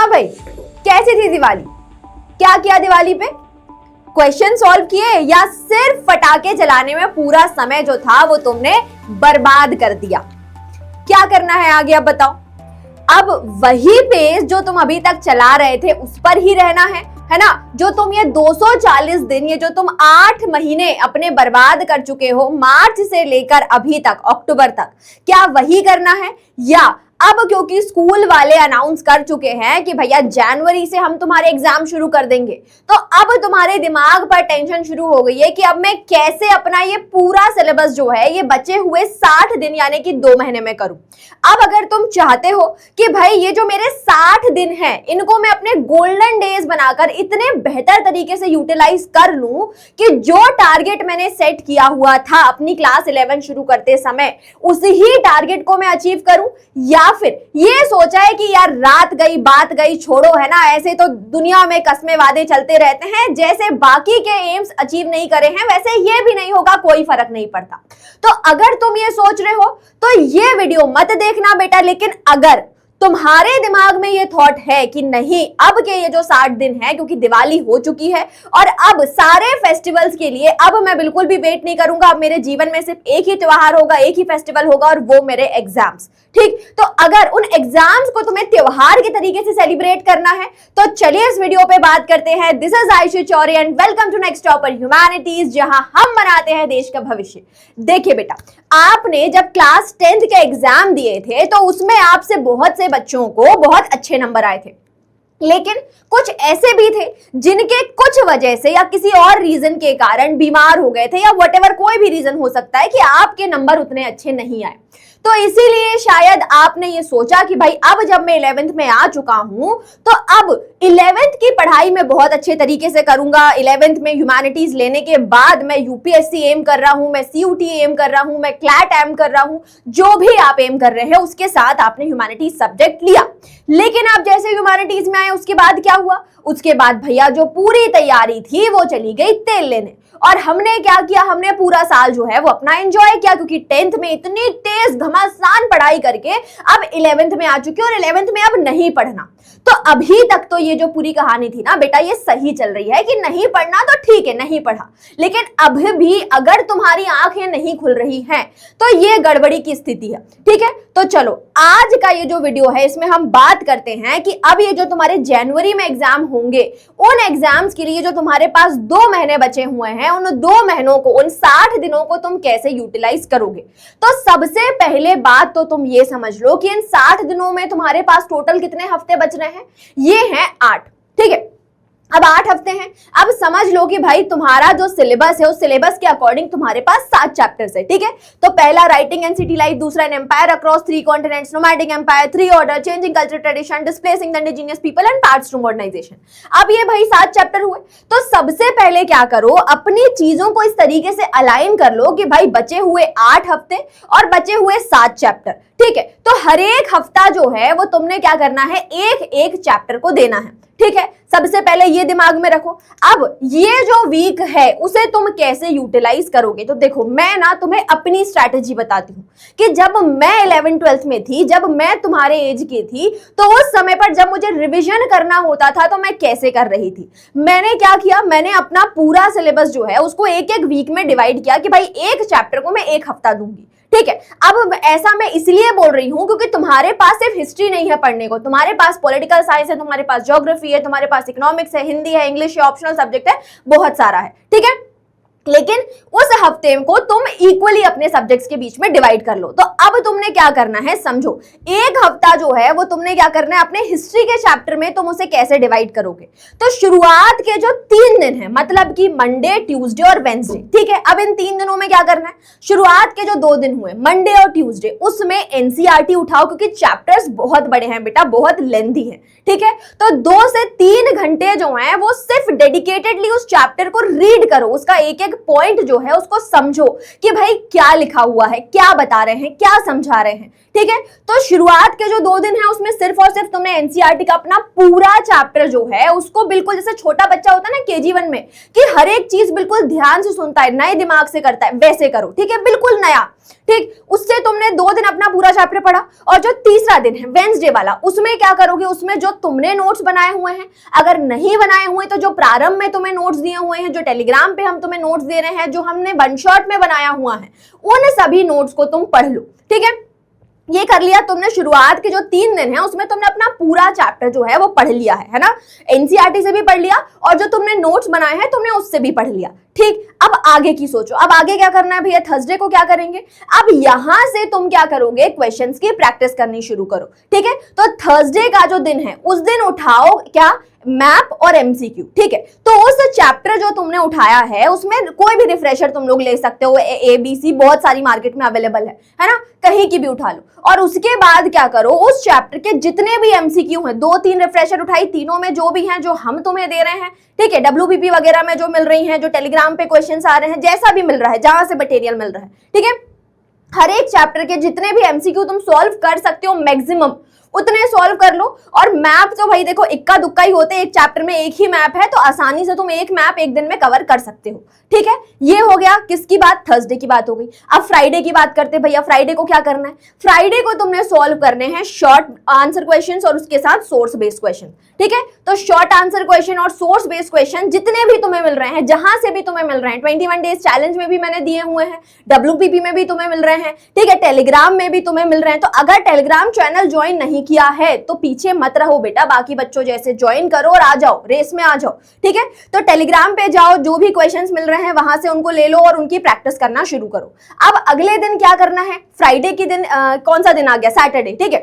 हाँ भाई, कैसी थी दिवाली? क्या किया दिवाली पे? क्वेश्चन सॉल्व किए या सिर्फ पटाखे जलाने में पूरा समय जो था वो तुमने बर्बाद कर दिया? क्या करना है आगे अब बताओ। अब वही पेज जो तुम अभी तक चला रहे थे उस पर ही रहना है ना? जो तुम ये 240 दिन, ये जो तुम 8 महीने अपने बर्बाद कर चुके हो मार्च से लेकर अभी तक अक्टूबर तक, क्या वही करना है? या अब क्योंकि स्कूल वाले अनाउंस कर चुके हैं कि भैया जनवरी से हम तुम्हारे एग्जाम शुरू कर देंगे, तो अब तुम्हारे दिमाग पर टेंशन शुरू हो गई है कि अब मैं कैसे अपना ये पूरा सिलेबस जो है ये बचे हुए 60 दिन यानी कि 2 महीने में करूं। अब अगर तुम चाहते हो कि भाई ये जो मेरे 60 दिन हैं इनको मैं अपने गोल्डन डेज बनाकर इतने बेहतर तरीके से यूटिलाइज कर लूं कि जो टारगेट मैंने सेट किया हुआ था अपनी क्लास 11 शुरू करते समय उसी ही टारगेट को मैं अचीव करूं, या फिर ये सोचा है कि यार रात गई बात गई छोड़ो, है ना, ऐसे तो दुनिया में कस्में वादे चलते रहते हैं, जैसे बाकी के एम्स अचीव नहीं करे हैं वैसे ये भी नहीं होगा, कोई फर्क नहीं पड़ता। तो अगर तुम ये सोच रहे हो तो ये वीडियो मत देखना बेटा। लेकिन अगर तुम्हारे दिमाग में ये थॉट है कि नहीं अब के ये जो 60 दिन है क्योंकि दिवाली हो चुकी है और अब सारे फेस्टिवल्स के लिए अब मैं बिल्कुल भी वेट नहीं करूंगा, अब मेरे जीवन में सिर्फ एक ही त्योहार होगा, एक ही फेस्टिवल होगा और वो मेरे एग्जाम्स, ठीक? तो अगर उन एग्जाम्स को तुम्हें त्योहार के तरीके से सेलिब्रेट करना है तो चलिए इस वीडियो पे बात करते हैं। This is Ayushi Chaure and welcome to next topper humanities, जहां हम बनाते हैं देश का भविष्य। देखिए बेटा, आपने जब क्लास 10th के एग्जाम दिए थे तो उसमें आपसे बहुत से बच्चों को बहुत अच्छे नंबर आए थे, लेकिन कुछ ऐसे भी थे जिनके कुछ वजह से या किसी और रीजन के कारण बीमार हो गए थे या व्हाटएवर, कोई भी रीजन हो सकता है कि आपके नंबर उतने अच्छे नहीं आए। तो इसीलिए शायद आपने ये सोचा कि भाई अब जब मैं 11th में आ चुका हूं तो अब 11th की पढ़ाई में बहुत अच्छे तरीके से करूंगा। 11th में ह्यूमैनिटीज लेने के बाद मैं यूपीएससी एम कर रहा हूं, मैं सीयूटी एम कर रहा हूं, मैं क्लैट एम कर रहा हूं, जो भी आप एम कर रहे हैं उसके साथ आपने ह्यूमैनिटीज सब्जेक्ट लिया। लेकिन आप जैसे ह्यूमैनिटीज में आए उसके बाद क्या हुआ? उसके बाद भैया जो पूरी तैयारी थी वो चली गई तेल लेने। और हमने क्या किया? हमने पूरा साल जो है वो अपना एंजॉय किया, क्योंकि 10th में इतनी तेज घमासान पढ़ाई करके अब 11th में आ चुके और 11th में अब नहीं पढ़ना। तो अभी तक तो ये जो पूरी कहानी थी ना बेटा ये सही चल रही है कि नहीं पढ़ना तो ठीक है नहीं पढ़ा, लेकिन अभी भी अगर तुम्हारी आंखें नहीं खुल रही हैं तो ये गड़बड़ी की स्थिति है, ठीक है? तो चलो आज का ये जो वीडियो है इसमें हम बात करते हैं कि अब ये जो तुम्हारे जनवरी में एग्जाम होंगे उन एग्जाम्स के लिए जो तुम्हारे पास 2 महीने बचे हुए हैं उन 2 महीनों को, उन 60 दिनों को तुम कैसे यूटिलाइज करोगे। तो सबसे पहले बात तो तुम ये समझ लो कि इन 60 दिनों में तुम्हारे पास टोटल कितने हफ्ते बच रहे हैं? ये हैं 8, ठीक है? अब 8 हफ्ते हैं। अब समझ लो कि भाई तुम्हारा जो सिलेबस है उस सिलेबस के अकॉर्डिंग तुम्हारे पास 7 चैप्टर्स है, ठीक है? तो पहला राइटिंग एंड सिटी लाइफ, दूसरा an empire across 3 continents, nomadic empire, 3 order, changing culture tradition, displacing the indigenous people and paths to modernization. अब ये भाई 7 चैप्टर हुए। तो सबसे पहले क्या करो, अपनी चीजों को इस तरीके से अलाइन कर लो कि भाई बचे हुए 8 हफ्ते और बचे हुए 7 चैप्टर, ठीक है? तो हर एक हफ्ता जो है वो तुमने क्या करना है, एक चैप्टर को देना है, ठीक है? सबसे पहले ये दिमाग में रखो। अब ये जो वीक है उसे तुम कैसे यूटिलाइज करोगे? तो देखो मैं ना तुम्हें अपनी स्ट्रैटेजी बताती हूँ कि जब मैं 11th 12th में थी, जब मैं तुम्हारे एज की थी, तो उस समय पर जब मुझे रिवीजन करना होता था तो मैं कैसे कर रही थी। मैंने क्या किया, मैंने अपना पूरा सिलेबस जो है उसको एक वीक में डिवाइड किया कि भाई एक चैप्टर को मैं 1 हफ्ता दूंगी, ठीक है? अब ऐसा मैं इसलिए बोल रही हूं क्योंकि तुम्हारे पास सिर्फ हिस्ट्री नहीं है पढ़ने को, तुम्हारे पास पॉलिटिकल साइंस है, तुम्हारे पास ज्योग्राफी है, तुम्हारे पास इकोनॉमिक्स है, हिंदी है, इंग्लिश है, ऑप्शनल सब्जेक्ट है, बहुत सारा है, ठीक है? लेकिन उस हफ्ते को तुम इक्वली अपने सब्जेक्ट्स के बीच में डिवाइड कर लो। तो अब तुमने क्या करना है समझो, एक हफ्ता जो है वो तुमने क्या करना है, अपने हिस्ट्री के चैप्टर में तुम उसे कैसे डिवाइड करोगे। तो शुरुआत के जो 3 दिन है, मतलब कि मंडे, ट्यूसडे और वेंसडे, ठीक है? अब इन 3 दिनों में क्या करना है, शुरुआत के जो 2 दिन हुए मंडे और ट्यूसडे उसमें एनसीईआरटी उठाओ, क्योंकि चैप्टर्स बहुत बड़े हैं बेटा, बहुत लेंथी है, ठीक है? तो 2 से 3 घंटे जो है वो सिर्फ डेडिकेटेडली उस चैप्टर को रीड करो, उसका एक एक पॉइंट जो है उसको समझो कि भाई क्या लिखा हुआ है, क्या बता रहे हैं, क्या समझा रहे हैं। ठीक है, तो शुरुआत के जो 2 दिन है उसमें सिर्फ और सिर्फ तुमने एनसीईआरटी का अपना पूरा चैप्टर जो है उसको बिल्कुल जैसे छोटा बच्चा होता है ना KG1 में कि हर एक चीज बिल्कुल ध्यान से सुनता है, नए दिमाग से करता है, वैसे करो। ठीक है, बिल्कुल नया। ठीक, उससे तुमने 2 दिन अपना पूरा चैप्टर पढ़ा और जो तीसरा दिन है वेंसडे वाला, उसमें क्या करोगे, उसमें जो तुमने नोट्स बनाए हुए हैं, अगर नहीं बनाए हुए तो जो प्रारंभ में तुम्हें नोट्स दिए हुए हैं, जो टेलीग्राम पे हम तुम्हें नोट्स दे रहे हैं, जो हमने वन शॉट में बनाया हुआ है, उन सभी नोट्स को तुम पढ़ लो। ठीक है, ये कर लिया तुमने। शुरुआत के जो 3 दिन है उसमें तुमने अपना पूरा चैप्टर जो है वो पढ़ लिया है ना, एनसीईआरटी से भी पढ़ लिया और जो तुमने नोट्स बनाए हैं तुमने उससे भी पढ़ लिया। ठीक, अब आगे की सोचो, अब आगे क्या करना है भैया। थर्सडे को क्या करेंगे, अब यहां से तुम क्या करोगे, क्वेश्चंस की प्रैक्टिस करनी शुरू करो। ठीक है, तो थर्सडे का जो दिन है उस दिन उठाओ क्या, मैप और एमसीक्यू। ठीक है, तो उस चैप्टर जो तुमने उठाया है उसमें कोई भी रिफ्रेशर तुम लोग ले सकते हो, ABC बहुत सारी मार्केट में अवेलेबल है ना, कहीं की भी उठा लो। और उसके बाद क्या करो, उस चैप्टर के जितने भी एमसीक्यू हैं, 2-3 रिफ्रेशर उठाई, तीनों में जो भी हैं जो हम तुम्हें दे रहे हैं, ठीक है, WPP वगैरह में जो मिल रही हैं, जो टेलीग्राम पे क्वेश्चंस आ रहे हैं, जैसा भी मिल रहा है, जहां से मटेरियल मिल रहा है, ठीक है, हर एक चैप्टर के जितने भी एमसीक्यू तुम सॉल्व कर सकते हो मैक्सिमम उतने सॉल्व कर लो। और मैप तो भाई देखो इक्का दुक्का ही होते हैं, एक चैप्टर में एक ही मैप है, तो आसानी से तुम एक मैप एक दिन में कवर कर सकते हो। ठीक है, ये हो गया किसकी बात, थर्सडे की बात हो गई। अब फ्राइडे की बात करते हैं भैया। फ्राइडे को क्या करना है, फ्राइडे को तुमने सॉल्व करने हैं शॉर्ट आंसर क्वेश्चंस और उसके साथ सोर्स बेस्ड क्वेश्चन। ठीक है, तो शॉर्ट आंसर क्वेश्चन और सोर्स बेस्ड क्वेश्चन जितने भी तुम्हें मिल रहे हैं, जहां से भी तुम्हें मिल रहे हैं, 21 डेज चैलेंज में भी मैंने दिए हुए हैं, WPP में भी तुम्हें मिल रहे हैं, ठीक है, टेलीग्राम में भी तुम्हें मिल रहे हैं। तो अगर टेलीग्राम चैनल ज्वाइन नहीं किया है तो पीछे मत रहो बेटा, बाकी बच्चों जैसे ज्वाइन करो और आ जाओ, रेस में आ जाओ। ठीक है, तो टेलीग्राम पे जाओ, जो भी क्वेश्चंस मिल रहे हैं वहां से उनको ले लो और उनकी प्रैक्टिस करना शुरू करो। अब अगले दिन क्या करना है, फ्राइडे के दिन कौन सा दिन आ गया, सैटरडे। ठीक है,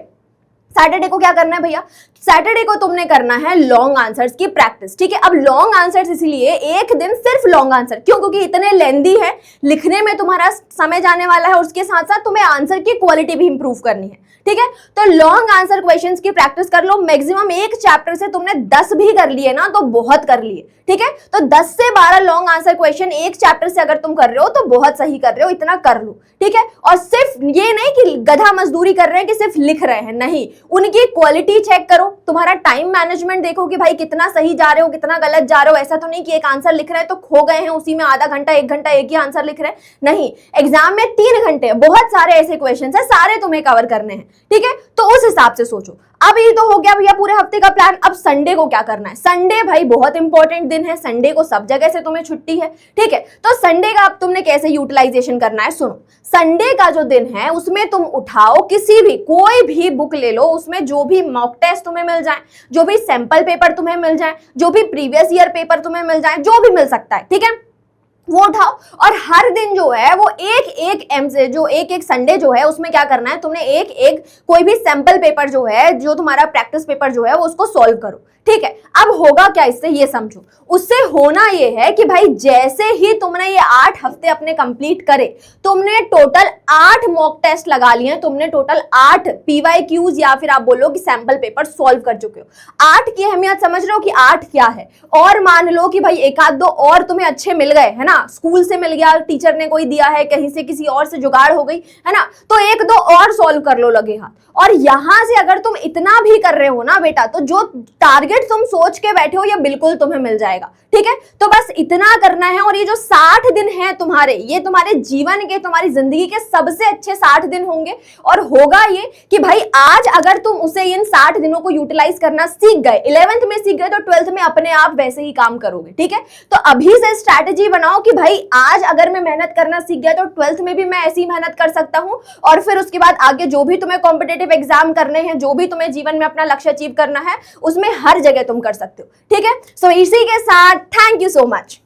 सैटरडे को क्या करना है भैया, सैटरडे को तुमने करना है लॉन्ग आंसर्स की प्रैक्टिस। ठीक है, अब लॉन्ग आंसर्स इसलिए एक दिन सिर्फ लॉन्ग आंसर, क्यों, क्योंकि इतने लेंदी है, लिखने में तुम्हारा समय जाने वाला है, उसके साथ साथ तुम्हें आंसर की क्वालिटी भी इंप्रूव करनी है। ठीक है, तो लॉन्ग आंसर क्वेश्चंस की प्रैक्टिस कर लो। मैक्सिमम एक चैप्टर से तुमने 10 भी कर लिए ना तो बहुत कर लिए। ठीक है, तो 10 से 12 लॉन्ग आंसर क्वेश्चन एक चैप्टर से अगर तुम कर रहे हो तो बहुत सही कर रहे हो, इतना कर लो। ठीक है, और सिर्फ ये नहीं कि गधा मजदूरी कर रहे हैं कि सिर्फ लिख रहे हैं, नहीं, उनकी क्वालिटी चेक करो, तुम्हारा टाइम मैनेजमेंट देखो कि भाई कितना सही जा रहे हो, कितना गलत जा रहे हो। ऐसा तो नहीं कि एक आंसर लिख रहे हैं तो खो गए हैं उसी में, आधा घंटा 1 घंटा एक ही आंसर लिख रहे हैं, नहीं, एग्जाम में 3 घंटे, बहुत सारे ऐसे क्वेश्चन है, सारे तुम्हें कवर करने हैं। ठीक है, तो उस हिसाब से सोचो। अब ये तो हो गया भैया पूरे हफ्ते का प्लान। अब संडे को क्या करना है, संडे भाई बहुत इंपॉर्टेंट दिन है, संडे को सब जगह से तुम्हें छुट्टी है। ठीक है, तो संडे का अब तुमने कैसे यूटिलाइजेशन करना है, सुनो। संडे का जो दिन है उसमें तुम उठाओ किसी भी, कोई भी बुक ले लो, उसमें जो भी मॉक टेस्ट तुम्हें मिल जाए, जो भी सैंपल पेपर तुम्हें मिल जाए, जो भी प्रीवियस ईयर पेपर तुम्हें मिल जाए, जो भी मिल सकता है, ठीक है, वो उठाओ। और हर दिन जो है वो एक एम से, जो एक संडे जो है उसमें क्या करना है, तुमने एक कोई भी सैंपल पेपर जो है, जो तुम्हारा प्रैक्टिस पेपर जो है वो उसको सॉल्व करो। ठीक है, अब होगा क्या इससे ये समझो। उससे होना ये है कि भाई जैसे ही तुमने ये 8 हफ्ते अपने कंप्लीट करे, तुमने टोटल 8 मॉक टेस्ट लगा लिए, तुमने टोटल 8 PYQs या फिर आप बोलो कि सैंपल पेपर सॉल्व कर चुके हो। 8 की अहमियत समझ रहे हो कि 8 क्या है। और मान लो कि भाई 1-2 और तुम्हें अच्छे मिल गए, है ना, स्कूल से मिल गया, टीचर ने कोई दिया है, कहीं से किसी और से जुगाड़ हो गई, है ना, तो 1-2 और सॉल्व कर लो लगे हाथ। और यहां से अगर तुम इतना भी कर रहे हो ना बेटा, तो जो टारगेट तुम सोच के बैठे हो ये बिल्कुल तुम्हें मिल जाएगा। ठीक है, तो बस इतना करना है। और ये जो 60 दिन है तुम्हारे, ये तुम्हारे जीवन के, तुम्हारी जिंदगी के सबसे अच्छे 60 दिन होंगे। और होगा ये कि भाई आज अगर तुम उसे इन 60 दिनों को यूटिलाइज करना सीख गए, 11th में सीख गए, तो 12th में अपने आप वैसे ही काम करोगे। ठीक है, तो अभी से स्ट्रैटेजी बनाओ कि भाई आज अगर मैं मेहनत करना सीख गया तो 12th में भी मैं ऐसी मेहनत कर सकता हूं। और फिर उसके बाद आगे जो भी तुम्हें कॉम्पिटेटिव एग्जाम करने हैं, जो भी तुम्हें जीवन में अपना लक्ष्य अचीव करना है, उसमें हर जगह तुम कर सकते हो। ठीक है, सो इसी के साथ थैंक यू सो मच।